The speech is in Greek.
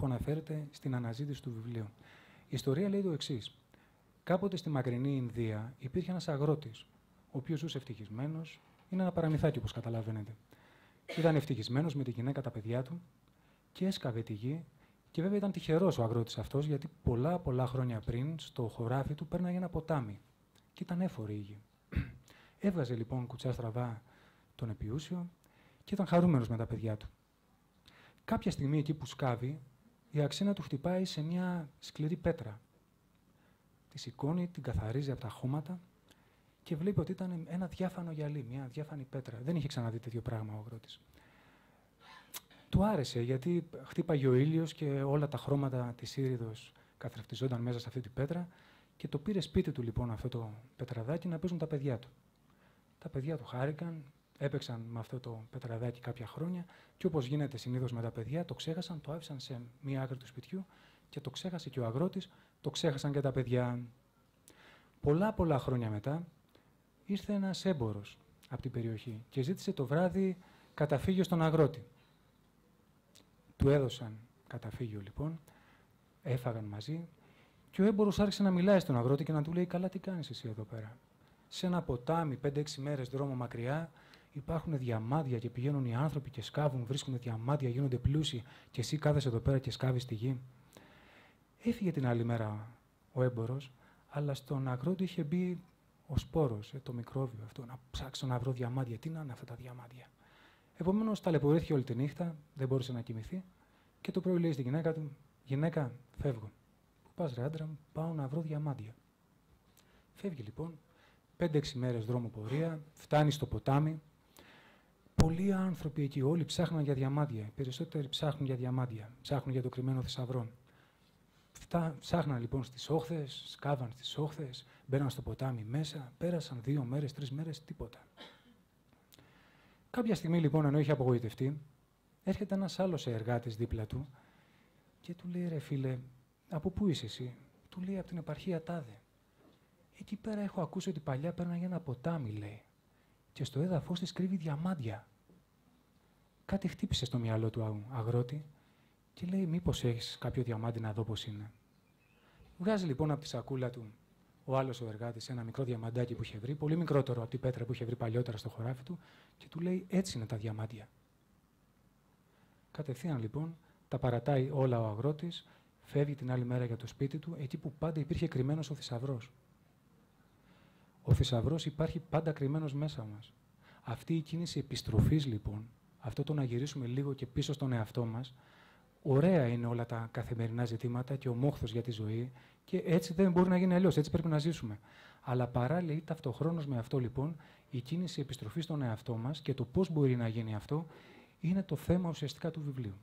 που αναφέρεται στην αναζήτηση του βιβλίου. Η ιστορία λέει το εξής. Κάποτε στη μακρινή Ινδία υπήρχε ένας αγρότης, ο οποίος ζούσε ευτυχισμένος. Είναι ένα παραμυθάκι, όπως καταλαβαίνετε. Ήταν ευτυχισμένος με τη γυναίκα, τα παιδιά του και έσκαβε τη γη. Και βέβαια ήταν τυχερός ο αγρότης αυτός, γιατί πολλά χρόνια πριν στο χωράφι του πέρναγε ένα ποτάμι. Και ήταν έφορη η γη. Έβγαζε λοιπόν κουτσά στραβά τον επιούσιο και ήταν χαρούμενος με τα παιδιά του. Κάποια στιγμή εκεί που σκάβει, η αξίνα του χτυπάει σε μια σκληρή πέτρα. Τη σηκώνει, την καθαρίζει από τα χώματα και βλέπει ότι ήταν ένα διάφανο γυαλί, μια διάφανη πέτρα. Δεν είχε ξαναδεί τέτοιο πράγμα ο αγρότης. Του άρεσε γιατί χτύπαγε ο ήλιος και όλα τα χρώματα της ήριδος καθρεφτιζόταν μέσα σε αυτή την πέτρα και το πήρε σπίτι του λοιπόν αυτό το πετραδάκι να παίζουν τα παιδιά του. Τα παιδιά του χάρηκαν, έπαιξαν με αυτό το πετραδάκι κάποια χρόνια και όπως γίνεται συνήθως με τα παιδιά, το ξέχασαν, το άφησαν σε μία άκρη του σπιτιού και το ξέχασε και ο αγρότης, το ξέχασαν και τα παιδιά. Πολλά χρόνια μετά ήρθε ένας έμπορος από την περιοχή και ζήτησε το βράδυ καταφύγιο στον αγρότη. Του έδωσαν καταφύγιο λοιπόν, έφαγαν μαζί και ο έμπορος άρχισε να μιλάει στον αγρότη και να του λέει «Καλά, τι κάνεις εσύ εδώ πέρα? Σε ένα ποτάμι 5-6 μέρες δρόμο μακριά υπάρχουν διαμάντια και πηγαίνουν οι άνθρωποι και σκάβουν, βρίσκουν διαμάντια, γίνονται πλούσιοι και εσύ κάθεσαι εδώ πέρα και σκάβεις τη γη». Έφυγε την άλλη μέρα ο έμπορος, αλλά στον αγρότη είχε μπει ο σπόρος, το μικρόβιο αυτό, να ψάξω να βρω διαμάντια. Τι να είναι αυτά τα διαμάντια? Επομένως, ταλαιπωρήθηκε όλη τη νύχτα, δεν μπόρεσε να κοιμηθεί και το πρωί λέει στη γυναίκα του: «Γυναίκα, φεύγω». «Πού πας ρε άντρα μου?» «Πάω να βρω διαμάντια». Φεύγει λοιπόν, 5-6 μέρες δρόμο πορεία, φτάνει στο ποτάμι. Πολλοί άνθρωποι εκεί, όλοι ψάχναν για διαμάντια. Οι περισσότεροι ψάχνουν για διαμάντια, ψάχνουν για το κρυμμένο θησαυρό. Ψάχναν λοιπόν στις όχθες, σκάβαν στις όχθες, μπαίναν στο ποτάμι μέσα, πέρασαν 2 μέρες, 3 μέρες, τίποτα. Κάποια στιγμή λοιπόν, ενώ είχε απογοητευτεί, έρχεται ένας άλλος εργάτης δίπλα του και του λέει: «Ρε φίλε, από πού είσαι εσύ?» Του λέει: «Από την επαρχία τάδε. Εκεί πέρα έχω ακούσει ότι παλιά πέρναγε ένα ποτάμι», λέει, «και στο έδαφος της κρύβει διαμάντια». Κάτι χτύπησε στο μυαλό του αγρότη και λέει: «Μήπως έχεις κάποιο διαμάντι να δω πώς είναι?» Βγάζει λοιπόν από τη σακούλα του ο άλλος ο εργάτης ένα μικρό διαμαντάκι που είχε βρει, πολύ μικρότερο από την πέτρα που είχε βρει παλιότερα στο χωράφι του, και του λέει: «Έτσι είναι τα διαμάντια». Κατευθείαν λοιπόν τα παρατάει όλα ο αγρότης, φεύγει την άλλη μέρα για το σπίτι του, εκεί που πάντα υπήρχε κρυμμένος ο θησαυρός. Ο θησαυρός υπάρχει πάντα κρυμμένος μέσα μας. Αυτή η κίνηση επιστροφής λοιπόν, αυτό το να γυρίσουμε λίγο και πίσω στον εαυτό μας, ωραία είναι όλα τα καθημερινά ζητήματα και ο μόχθος για τη ζωή, και έτσι δεν μπορεί να γίνει αλλιώς, έτσι πρέπει να ζήσουμε. Αλλά παράλληλα ή ταυτοχρόνως με αυτό λοιπόν, η κίνηση επιστροφής στον εαυτό μας και το πώς μπορεί να γίνει αυτό, είναι το θέμα ουσιαστικά του βιβλίου.